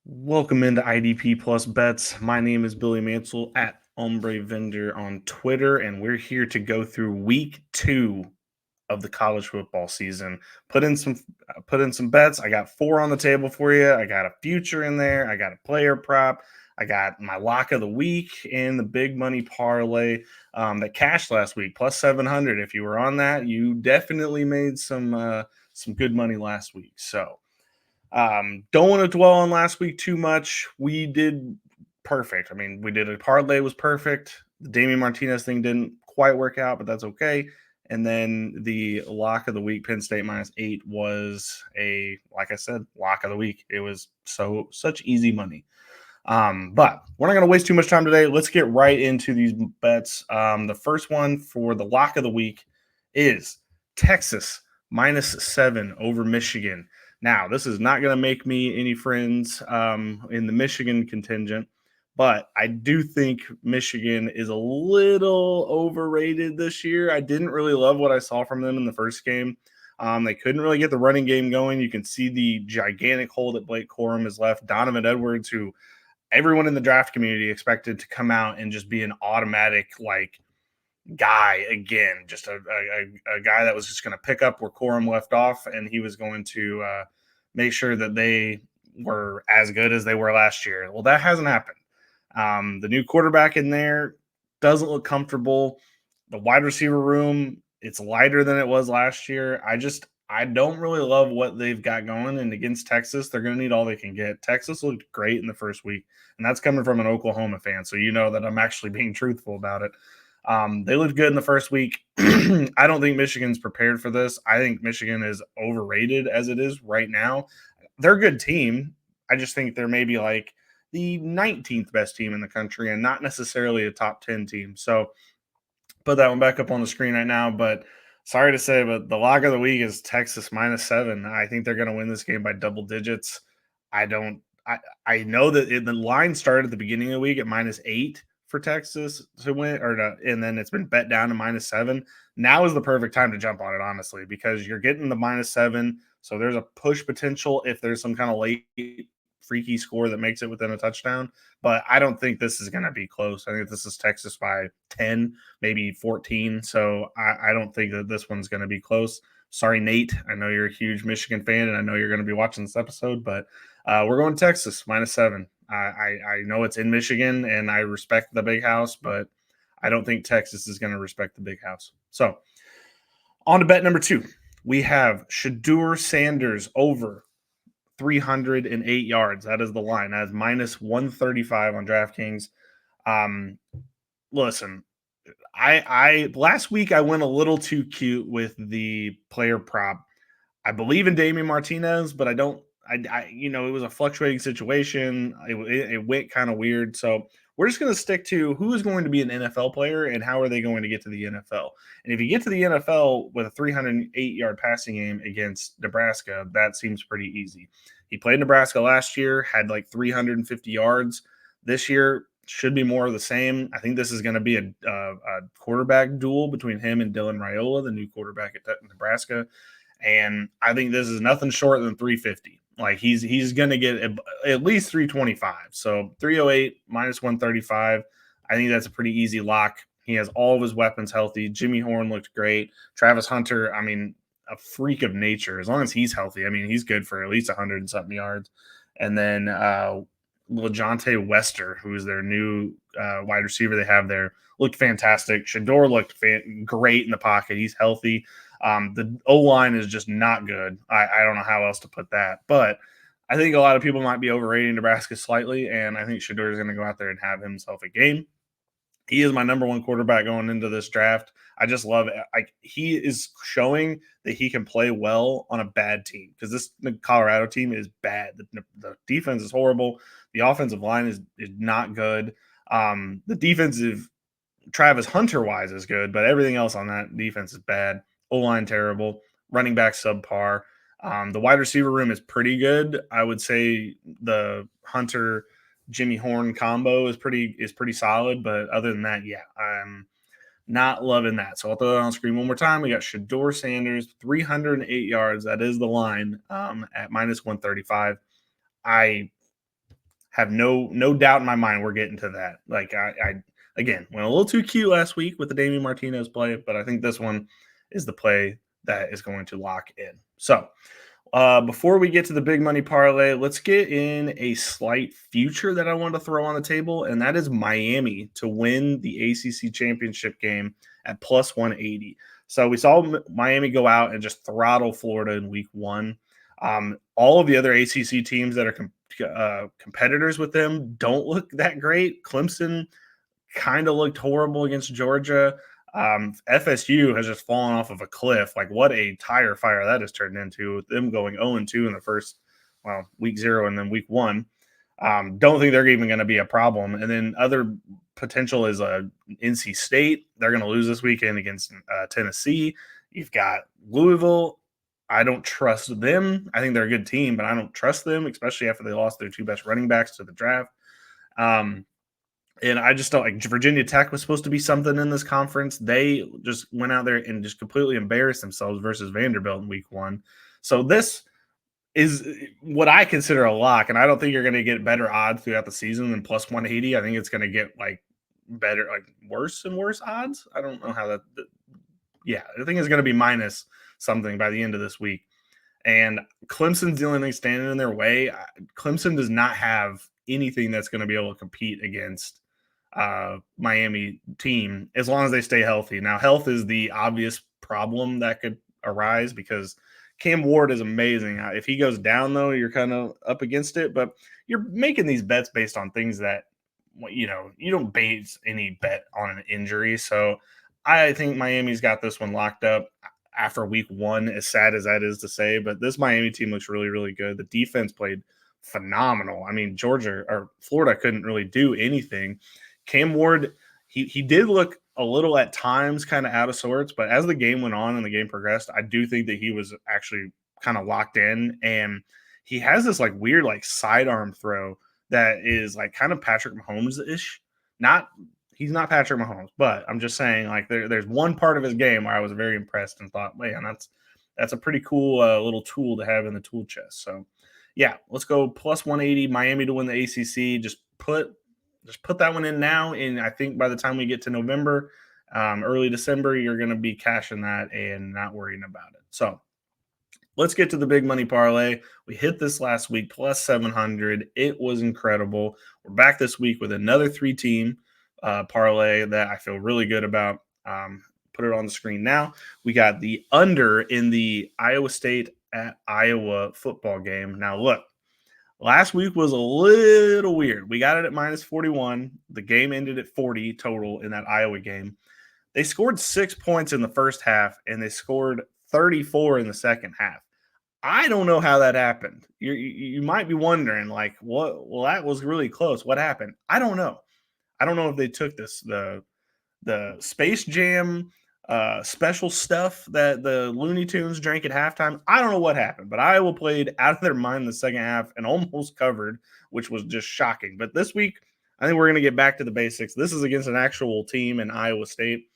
Welcome into IDP Plus Bets. My name is Billy Mansell at Ombre Vendor on Twitter, and we're here to go through week 2 of the college football season. Put in some bets. I got 4 on the table for you. I got a future in there. I got a player prop. I got my lock of the week and the big money parlay that cashed last week, plus 700. If you were on that, you definitely made some good money last week. So don't want to dwell on last week too much. We did perfect. I mean, we did a parlay was perfect. The Damian Martinez thing didn't quite work out, but that's okay. And then the lock of the week, Penn State -8, was like I said, lock of the week. It was such easy money. But we're not going to waste too much time today. Let's get right into these bets. The first one for the lock of the week is Texas -7 over Michigan. Now, this is not going to make me any friends in the Michigan contingent, but I do think Michigan is a little overrated this year. I didn't really love what I saw from them in the first game. They couldn't really get the running game going. You can see the gigantic hole that Blake Corum has left. Donovan Edwards, who everyone in the draft community expected to come out and just be an automatic guy again, just a guy that was just going to pick up where Corum left off, and he was going to make sure that they were as good as they were last year. Well, that hasn't happened. The new quarterback in there doesn't look comfortable. The wide receiver room, it's lighter than it was last year. I don't really love what they've got going. And against Texas, they're going to need all they can get. Texas looked great in the first week, and that's coming from an Oklahoma fan. So you know that I'm actually being truthful about it. They looked good in the first week. I don't think Michigan's prepared for this. I think Michigan is overrated as it is right now. They're a good team. I just think they're maybe like the 19th best team in the country and not necessarily a top 10 team. So put that one back up on the screen right now. But sorry to say, but the lock of the week is Texas -7. I think they're going to win this game by double digits. I don't. I know that the line started at the beginning of the week at -8 for Texas to win, and then it's been bet down to -7. Now is the perfect time to jump on it, honestly, because you're getting the -7. So there's a push potential if there's some kind of late freaky score that makes it within a touchdown. But I don't think this is going to be close. I think this is Texas by 10, maybe 14. So I don't think that this one's going to be close. Sorry, Nate. I know you're a huge Michigan fan, and I know you're going to be watching this episode, but we're going Texas -7. I know it's in Michigan, and I respect the big house, but I don't think Texas is going to respect the big house. So on to bet number 2. We have Shadeur Sanders over 308 yards. That is the line. That is -135 on DraftKings. Listen, I last week I went a little too cute with the player prop. I believe in Damian Martinez, but I don't. It was a fluctuating situation. It went kind of weird. So we're just going to stick to who is going to be an NFL player and how are they going to get to the NFL. And if you get to the NFL with a 308-yard passing game against Nebraska, that seems pretty easy. He played Nebraska last year, had like 350 yards. This year should be more of the same. I think this is going to be a quarterback duel between him and Dylan Raiola, the new quarterback at Nebraska. And I think this is nothing short than 350. Like he's going to get at least 325. So 308 -135. I think that's a pretty easy lock. He has all of his weapons healthy. Jimmy Horn looked great. Travis Hunter, I mean, a freak of nature. As long as he's healthy, I mean, he's good for at least 100 and something yards. And then LeJontay Wester, who is their new wide receiver they have there, looked fantastic. Shador looked great in the pocket. He's healthy. The O-line is just not good. I don't know how else to put that. But I think a lot of people might be overrating Nebraska slightly, and I think Shador is going to go out there and have himself a game. He is my number one quarterback going into this draft. I just love it. He is showing that he can play well on a bad team because this Colorado team is bad. The defense is horrible. The offensive line is not good. The defensive Travis Hunter-wise is good, but everything else on that defense is bad. O-line terrible. Running back subpar. The wide receiver room is pretty good. I would say the Hunter Jimmy Horn combo is pretty solid, but other than that, yeah, I'm not loving that. So I'll throw that on screen one more time. We got Shadeur Sanders, 308 yards. That is the line at -135. I have no doubt in my mind we're getting to that. Like I again went a little too cute last week with the Damian Martinez play, but I think this one is the play that is going to lock in. So before we get to the big money parlay, let's get in a slight future that I want to throw on the table, and that is Miami to win the ACC Championship game at plus 180. So we saw Miami go out and just throttle Florida in week one. All of the other ACC teams that are competitors with them don't look that great. Clemson kind of looked horrible against Georgia. FSU has just fallen off of a cliff. Like, what a tire fire that has turned into, with them going 0-2 in the first, week 0 and then week 1. Don't think they're even going to be a problem. And then other potential is NC State. They're going to lose this weekend against Tennessee. You've got Louisville. I don't trust them. I think they're a good team, but I don't trust them, especially after they lost their 2 best running backs to the draft. And I just don't like Virginia Tech was supposed to be something in this conference. They just went out there and just completely embarrassed themselves versus Vanderbilt in week 1. So this is what I consider a lock, and I don't think you're going to get better odds throughout the season than plus 180. I think it's going to get better, worse and worse odds. I don't know how that. Yeah, I think it's going to be minus something by the end of this week. And Clemson's the only thing standing in their way. Clemson does not have anything that's going to be able to compete against Miami team as long as they stay healthy. Now, health is the obvious problem that could arise because Cam Ward is amazing. If he goes down, though, you're kind of up against it. But you're making these bets based on things that, you don't base any bet on an injury. So I think Miami's got this one locked up after week 1, as sad as that is to say. But this Miami team looks really, really good. The defense played phenomenal. I mean, Georgia or Florida couldn't really do anything. Cam Ward, he did look a little at times kind of out of sorts, but as the game went on and the game progressed, I do think that he was actually kind of locked in. And he has this weird sidearm throw that is kind of Patrick Mahomes-ish. He's not Patrick Mahomes, but I'm just saying there's one part of his game where I was very impressed and thought, man, that's a pretty cool little tool to have in the tool chest. So yeah, let's go plus 180 Miami to win the ACC. Just put that one in now, and I think by the time we get to November, early December, you're going to be cashing that and not worrying about it. So let's get to the big money parlay. We hit this last week, plus 700. It was incredible. We're back this week with another 3-team parlay that I feel really good about. Put it on the screen now. We got the under in the Iowa State at Iowa football game. Now, look. Last week was a little weird. We got it at minus 41. The game ended at 40 total in that Iowa game. They scored 6 points in the first half, and they scored 34 in the second half. I don't know how that happened. You might be wondering, what? Well, that was really close. What happened? I don't know. I don't know if they took the Space Jam special stuff that the Looney Tunes drank at halftime. I don't know what happened, but Iowa played out of their mind in the second half and almost covered, which was just shocking. But this week, I think we're going to get back to the basics. This is against an actual team in Iowa State.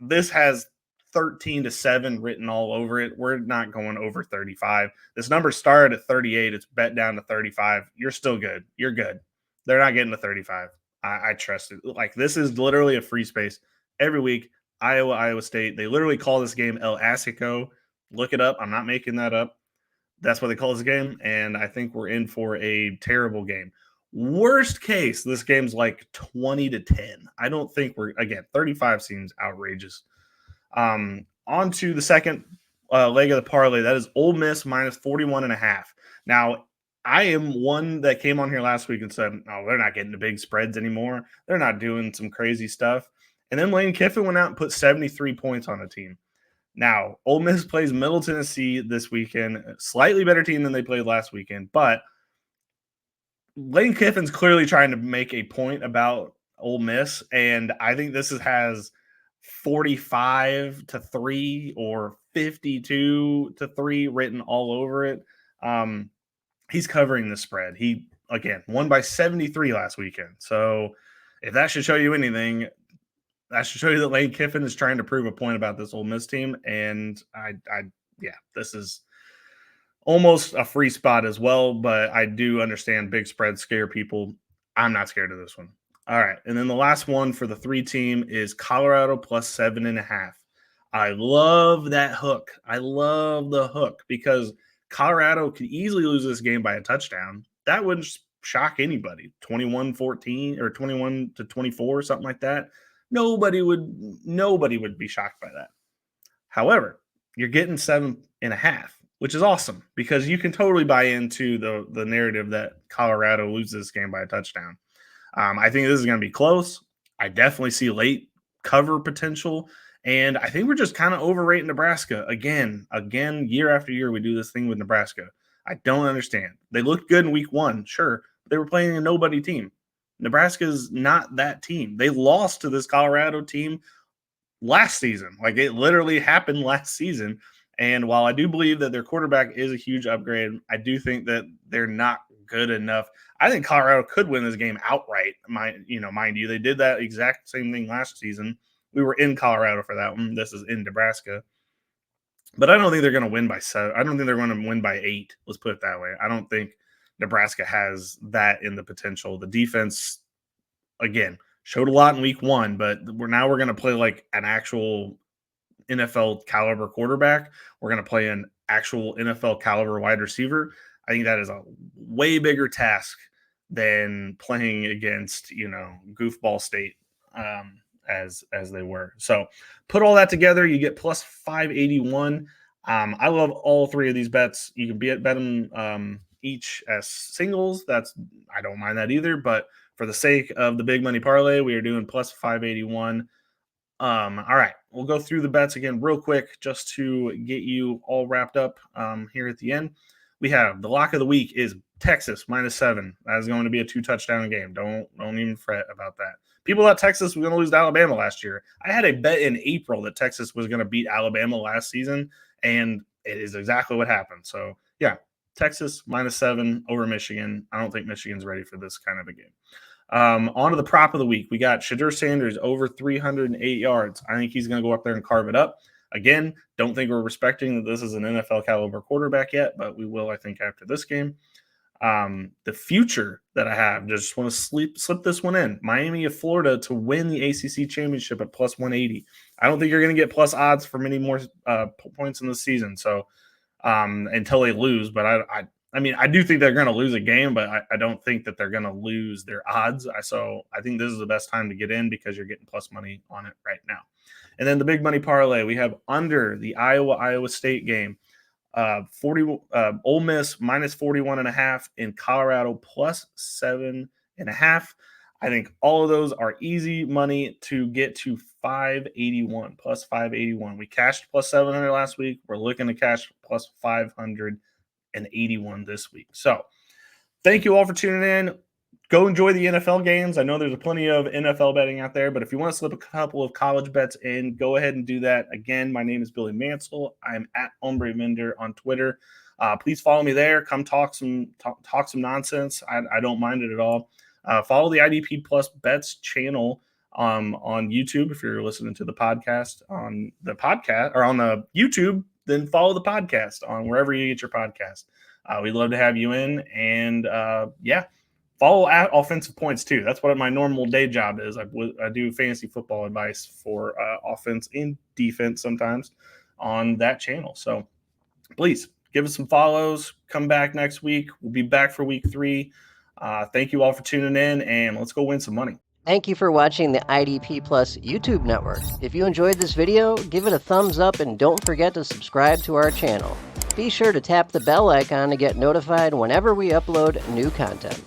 This has 13-7 written all over it. We're not going over 35. This number started at 38. It's bet down to 35. You're still good. You're good. They're not getting to 35. I trust it. This is literally a free space every week. Iowa State. They literally call this game El Asico. Look it up. I'm not making that up. That's what they call this game, and I think we're in for a terrible game. Worst case, this game's 20-10. I don't think 35 seems outrageous. On to the second leg of the parlay. That is Ole Miss minus 41.5. Now, I am one that came on here last week and said, oh, they're not getting the big spreads anymore. They're not doing some crazy stuff. And then Lane Kiffin went out and put 73 points on the team. Now, Ole Miss plays Middle Tennessee this weekend. Slightly better team than they played last weekend. But Lane Kiffin's clearly trying to make a point about Ole Miss. And I think this has 45-3 or 52-3 written all over it. He's covering the spread. He, again, won by 73 last weekend. So if that should show you anything, that should show you that Lane Kiffin is trying to prove a point about this Ole Miss team. And this is almost a free spot as well, but I do understand big spreads scare people. I'm not scared of this one. All right. And then the last one for the 3-team is Colorado plus 7.5. I love that hook. I love the hook because Colorado could easily lose this game by a touchdown. That wouldn't shock anybody. 21-14 or 21-24, something like that. Nobody would be shocked by that. However, you're getting 7.5, which is awesome because you can totally buy into the narrative that Colorado loses this game by a touchdown. I think this is going to be close. I definitely see late cover potential. And I think we're just kind of overrating Nebraska again, year after year. We do this thing with Nebraska. I don't understand. They looked good in week 1, sure, but they were playing a nobody team. Nebraska's not that team. They lost to this Colorado team last season. Like, it literally happened last season. And while I do believe that their quarterback is a huge upgrade, I do think that they're not good enough. I think Colorado could win this game outright. Mind you, they did that exact same thing last season. We were in Colorado for that one. This is in Nebraska. But I don't think they're going to win by 7. I don't think they're going to win by 8. Let's put it that way. I don't think Nebraska has that in the potential. The defense, again, showed a lot in week 1, but we're going to play like an actual NFL caliber quarterback. We're going to play an actual NFL caliber wide receiver. I think that is a way bigger task than playing against, goofball state as they were. So put all that together, you get plus 581. I love all 3 of these bets. You can bet them each as singles. I don't mind that either, but for the sake of the big money parlay, we are doing plus 581. All right, we'll go through the bets again real quick just to get you all wrapped up here at the end. We have the lock of the week is Texas -7. That is going to be a 2-touchdown game. Don't even fret about that. People thought Texas was going to lose to Alabama last year. I had a bet in April that Texas was going to beat Alabama last season, and it is exactly what happened. So, yeah, Texas -7 over Michigan. I don't think Michigan's ready for this kind of a game. On to the prop of the week. We got Shadeur Sanders over 308 yards. I think he's going to go up there and carve it up. Again, don't think we're respecting that this is an NFL caliber quarterback yet, but we will, I think, after this game. The future that I have, just want to slip this one in. Miami of Florida to win the ACC Championship at plus 180. I don't think you're going to get plus odds for many more points in the season. So until they lose, but I do think they're going to lose a game, but I don't think that they're going to lose their odds. So I think this is the best time to get in because you're getting plus money on it right now. And then the big money parlay, we have under the Iowa State game, Ole Miss -41.5 and Colorado plus 7.5. I think all of those are easy money to get to 581, plus 581. We cashed plus 700 last week. We're looking to cash plus 581 this week. So thank you all for tuning in. Go enjoy the NFL games. I know there's plenty of NFL betting out there, but if you want to slip a couple of college bets in, go ahead and do that. Again, my name is Billy Mansell. I'm at Hombre Vendor on Twitter. Please follow me there. Come talk some nonsense. I don't mind it at all. Follow the IDP Plus Bets channel on YouTube if you're listening to the podcast on the podcast or on the YouTube. Then follow the podcast on wherever you get your podcast. We'd love to have you in, and follow at Offensive Points too. That's what my normal day job is. I do fantasy football advice for offense and defense sometimes on that channel. So please give us some follows. Come back next week. We'll be back for week 3. Thank you all for tuning in, and let's go win some money. Thank you for watching the IDP Plus YouTube network. If you enjoyed this video, give it a thumbs up and don't forget to subscribe to our channel. Be sure to tap the bell icon to get notified whenever we upload new content.